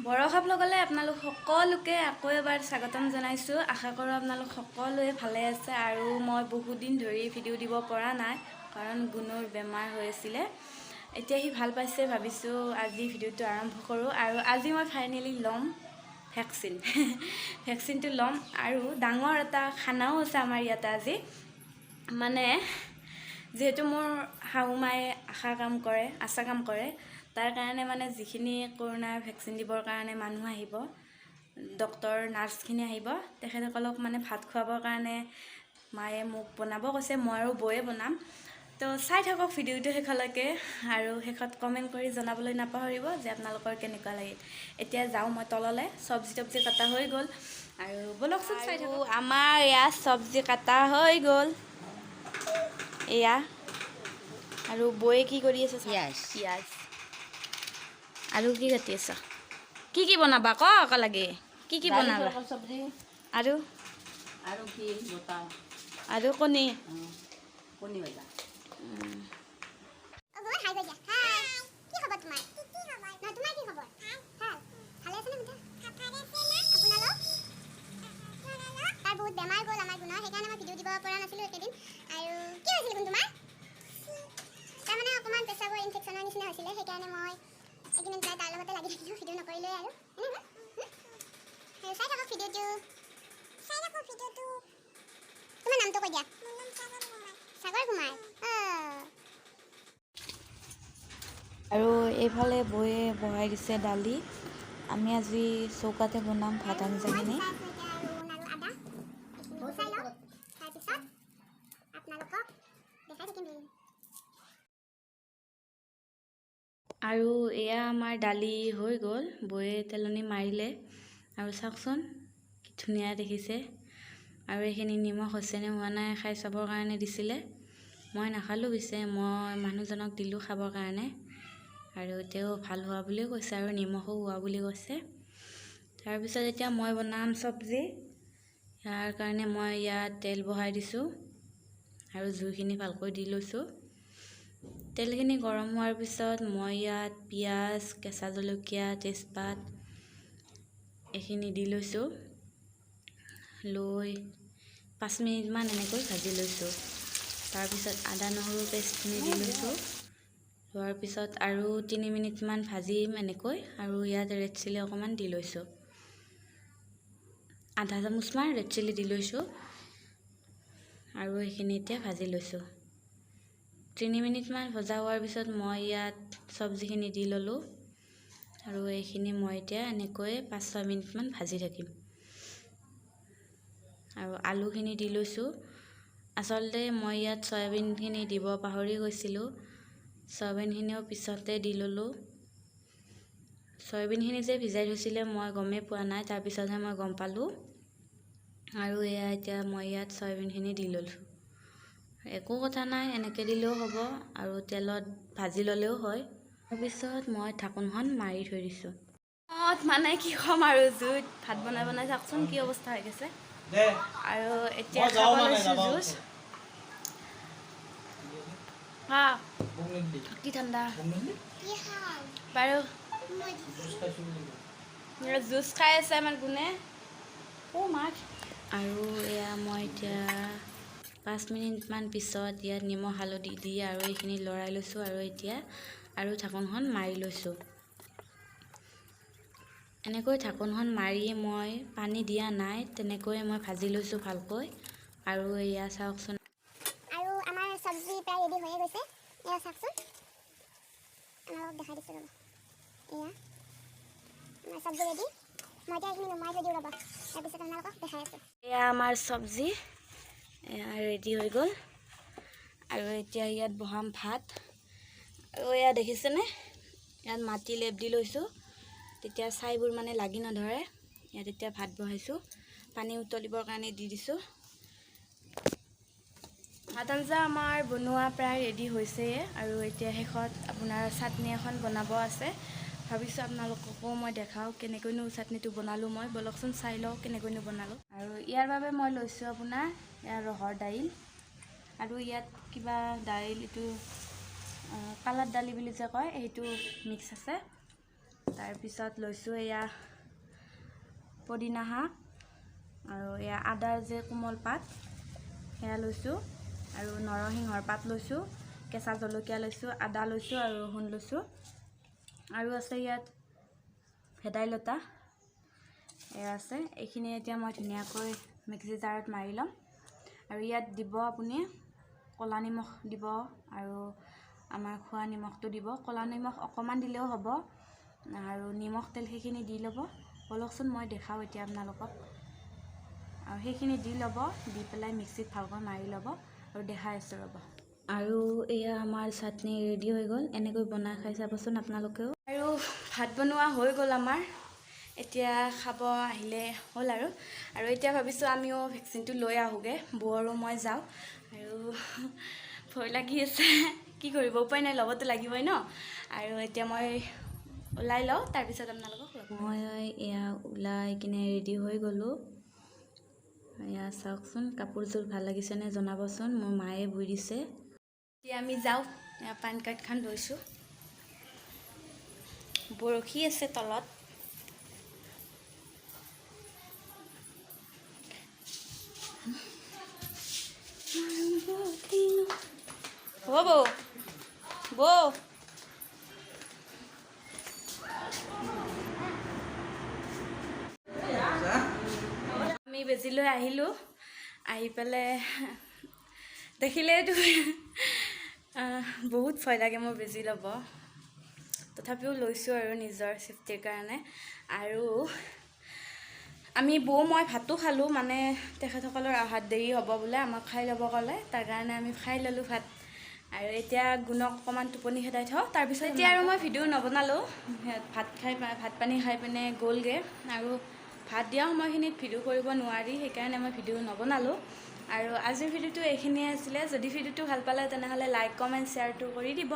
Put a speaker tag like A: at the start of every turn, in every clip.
A: বৰষা ব্লগলে আপোনালোক সকলোকে আকৌ এবাৰ স্বাগতম জনাইছোঁ। আশা কৰোঁ আপোনালোক সকলোৱে ভালে আছে আৰু মই বহুত দিন ধৰি ভিডিঅ' দিব পৰা নাই কাৰণ গুণৰ বেমাৰ হৈ আছিলে। এতিয়া সি ভাল পাইছে, ভাবিছোঁ আজি ভিডিঅ'টো আৰম্ভ কৰোঁ আৰু আজি মই ফাইনেলি ল'ম ভেকচিন। ভেকচিনটো ল'ম আৰু ডাঙৰ এটা খানাও আছে আমাৰ ইয়াতে আজি। মানে যিহেতু মোৰ শাহু মায়ে আশা কাম কৰে তাৰ কাৰণে মানে যিখিনি কৰোণাৰ ভেকচিন দিবৰ কাৰণে মানুহ আহিব, ডক্টৰ নাৰ্ছখিনি আহিব, তেখেতসকলক মানে ভাত খুৱাবৰ কাৰণে মায়ে মোক বনাব কৈছে। মই আৰু বৌয়ে বনাম। তো চাই থাকক ভিডিঅ'টো শেষলৈকে আৰু শেষত কমেণ্ট কৰি জনাবলৈ নাপাহৰিব যে আপোনালোকৰ কেনেকুৱা লাগিল। এতিয়া যাওঁ মই তললৈ। চব্জি কটা হৈ গ'ল আৰু বলকচোন চাই থাকক। আমাৰ ইয়াত চব্জি কটা হৈ গ'ল এয়া। আৰু বৌয়ে কি কৰি আছে? পিঁয়াজ আৰু কি কাটি আছা? কি বনাবা ক লাগে? কি বনাবা? আৰু
B: কি বতা
A: আৰু কণী
B: কণী ভাজা।
C: বহুত বেমাৰ গ'ল আমাৰ গুণৰ, সেইকাৰণে মই ভিডিঅ' দিব পৰা নাছিলোঁ একেদিন। আৰু কি হৈছিলে গুণ তোমাৰ? তাৰমানে অকণমান পেচাবৰ ইনফেকশ্যনৰ নিচিনা হৈছিলে, সেইকাৰণে মই এইকেইদিন প্ৰায় তাৰ লগতে লাগি থাকিলোঁ, ভিডিঅ' নকৰিলোৱে আৰু চাই থাকক ভিডিঅ'টো। তোমাৰ নামটো কৈ দিয়া। সাগৰ কুমাৰ।
A: আৰু এইফালে বৌয়ে বহাই দিছে দালি। আমি আজি চৌকাতে বনাম ভাত আঞ্জাখিনি। আৰু এয়া আমাৰ দালি হৈ গ'ল, বৌয়ে তেলনি মাৰিলে আৰু চাওকচোন কি ধুনীয়া দেখিছে। আৰু এইখিনি নিমখ হৈছেনে হোৱা নাই খাই চাবৰ কাৰণে দিছিলে। মই নাখালোঁ, পিছে মই মানুহজনক দিলোঁ খাবৰ কাৰণে আৰু তেওঁ ভাল হোৱা বুলিও কৈছে আৰু নিমখো হোৱা বুলি কৈছে। তাৰপিছত এতিয়া মই বনাম চব্জি। ইয়াৰ কাৰণে মই ইয়াত তেল বহাই দিছোঁ আৰু জুইখিনি ভালকৈ দি লৈছোঁ। তেলখিনি গৰম হোৱাৰ পিছত মই ইয়াত পিঁয়াজ, কেঁচা জলকীয়া, তেজপাত এইখিনি দি লৈছোঁ। লৈ 5 মিনিটমান এনেকৈ ভাজি লৈছোঁ। তাৰপিছত আদা নহৰু পেষ্টখিনি দি লৈছোঁ। লোৱাৰ পিছত আৰু 3 মিনিটমান ভাজিম এনেকৈ। আৰু ইয়াত ৰেড চিলি অকণমান দি লৈছোঁ, আধা চামুচমান ৰেড চিলি দি লৈছোঁ আৰু এইখিনি এতিয়া ভাজি লৈছোঁ। 3 মিনিটমান ভজা হোৱাৰ পিছত মই ইয়াত চব্জিখিনি দি ল'লোঁ আৰু এইখিনি মই এতিয়া এনেকৈ 5-6 মিনিটমান ভাজি থাকিম। আৰু আলুখিনি দি লৈছোঁ। আচলতে মই ইয়াত চয়াবিনখিনি দিব পাহৰি গৈছিলোঁ, চয়াবিনখিনিও পিছতে দি ল'লোঁ। চয়াবিনখিনি যে ভিজাই থৈছিলে মই গমেই পোৱা নাই, তাৰপিছতহে মই গম পালোঁ। আৰু এয়া এতিয়া মই ইয়াত চয়াবিনখিনি দি ল'লোঁ। একো কথা নাই, এনেকৈ দিলেও হ'ব আৰু তেলত ভাজি ল'লেও হয়। তাৰপিছত মই ঢাকোনখন মাৰি থৈ দিছোঁ। মানে কি ক'ম আৰু, জুইত ভাত বনাই চাওকচোন কি অৱস্থা হৈ গৈছে। আৰু এতিয়া খাব লৈছোঁ জুচ। কি ঠাণ্ডা বাৰু। জুচ খাই আছে আমাৰ গুণে। আৰু এয়া মই এতিয়া 5 মিনিটমান পিছত ইয়াত নিমখ হালধি দি আৰু এইখিনি লৰাই লৈছোঁ আৰু এতিয়া আৰু ঢাকোনখন মাৰি লৈছোঁ। এনেকৈ ঢাকোনখন মাৰি মই পানী দিয়া নাই, তেনেকৈয়ে মই ভাজি লৈছোঁ ভালকৈ। আৰু এয়া চাওকচোন।
C: আৰু আমাৰ চব্জি প্ৰায় ৰেডি হৈয়ে গৈছে। এয়া চাওকচোন, আপোনালোকক দেখাই দিছোঁ ৰ'ব। এয়া আমাৰ চব্জি ৰেডি। মই এতিয়া এইখিনি নমাই থৈ দিওঁ ৰ'ব, তাৰপিছত আপোনালোকক দেখাই আছোঁ।
A: এয়া আমাৰ চব্জি এয়া ৰেডি হৈ গ'ল আৰু এতিয়া ইয়াত বহাম ভাত। আৰু এয়া দেখিছেনে, ইয়াত মাটি লেপ দি লৈছোঁ, তেতিয়া ছাইবোৰ মানে লাগি নধৰে। ইয়াত এতিয়া ভাত বহাইছোঁ, পানী উতলিবৰ কাৰণে দি দিছোঁ। ভাত আঞ্জা আমাৰ বনোৱা প্ৰায় ৰেডি হৈছেই আৰু এতিয়া শেষত আপোনাৰ চাটনি এখন বনাব আছে। ভাবিছোঁ আপোনালোককো মই দেখাওঁ কেনেকৈনো চাটনিটো বনালোঁ। মই বলকচোন চাই লওঁ কেনেকৈনো বনালোঁ। আৰু ইয়াৰ বাবে মই লৈছোঁ আপোনাৰ ইয়াৰ ৰহৰ দাইল আৰু ইয়াত কিবা দাইল, এইটো কালাৰ দালি বুলি যে কয়, সেইটো মিক্স আছে। তাৰপিছত লৈছোঁ এয়া পদিনা শাক আৰু এয়া আদাৰ যে কোমল পাত সেয়া লৈছোঁ আৰু নৰসিংহৰ পাত লৈছোঁ, কেঁচা জলকীয়া লৈছোঁ, আদা লৈছোঁ আৰু ৰহুন লৈছোঁ আৰু আছে ইয়াত ভেদাইলতা এয়া আছে। এইখিনি এতিয়া মই ধুনীয়াকৈ মিক্সি জাৰত মাৰি ল'ম আৰু ইয়াত দিব আপুনি ক'লা নিমখ দিব আৰু আমাৰ খোৱা নিমখটো দিব। ক'লা নিমখ অকণমান দিলেও হ'ব আৰু নিমখ তেল সেইখিনি দি ল'ব। বলকচোন মই দেখাওঁ এতিয়া আপোনালোকক। আৰু সেইখিনি দি ল'ব, দি পেলাই মিক্সিত ভালকৈ মাৰি ল'ব আৰু দেখাই আছোঁ ৰ'ব। আৰু এয়া আমাৰ চাটনি ৰেডি হৈ গ'ল। এনেকৈ বনাই খাই চাবচোন আপোনালোকেও। আৰু ভাত বনোৱা হৈ গ'ল আমাৰ, এতিয়া খাব আহিলে হ'ল আৰু এতিয়া ভাবিছোঁ আমিও ভেকচিনটো লৈ আহোঁগৈ, বৌ আৰু মই যাওঁ। আৰু ভয় লাগি আছে, কি কৰিব, উপায় নাই, ল'বতো লাগিবই ন। আৰু এতিয়া মই ওলাই লওঁ, তাৰপিছত আপোনালোকক মই এয়া ওলাই কিনে ৰেডি হৈ গ'লোঁ। এয়া চাওকচোন, কাপোৰযোৰ ভাল লাগিছেনে জনাবচোন, মোৰ মায়ে বৈ দিছে। এতিয়া আমি যাওঁ, পান কাৰ্ডখন লৈছোঁ, বৰশী আছে তলত। হ'ব বৌ, বৌ আমি বেজি লৈ আহিলোঁ। আহি পেলাই দেখিলেতো বহুত ভয় লাগে মোৰ বেজি ল'ব, তথাপিও লৈছোঁ আৰু নিজৰ চেফটিৰ কাৰণে। আৰু আমি বৌ মই ভাতো খালোঁ, মানে তেখেতসকলৰ অহাত দেৰি হ'ব বোলে, আমাক খাই ল'ব ক'লে, তাৰ কাৰণে আমি খাই ল'লোঁ ভাত। আৰু এতিয়া গুণক অকণমান টোপনি খেদাই থওঁ, তাৰপিছত এতিয়া আৰু মই ভিডিঅ' নবনালোঁ। ভাত পানী খাই পিনে গ'লগৈ আৰু ভাত দিয়া সময়খিনিত ভিডিঅ' কৰিব নোৱাৰি, সেইকাৰণে মই ভিডিঅ' নবনালোঁ। আৰু আজিৰ ভিডিঅ'টো এইখিনিয়ে আছিলে। যদি ভিডিঅ'টো ভাল পালে তেনেহ'লে লাইক কমেণ্ট শ্বেয়াৰটো কৰি দিব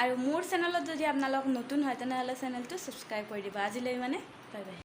A: আৰু মোৰ চেনেলত যদি আপোনালোক নতুন হয় তেনেহ'লে চেনেলটো ছাবস্ক্ৰাইব কৰি দিব। আজিলৈ মানে বাই বাই।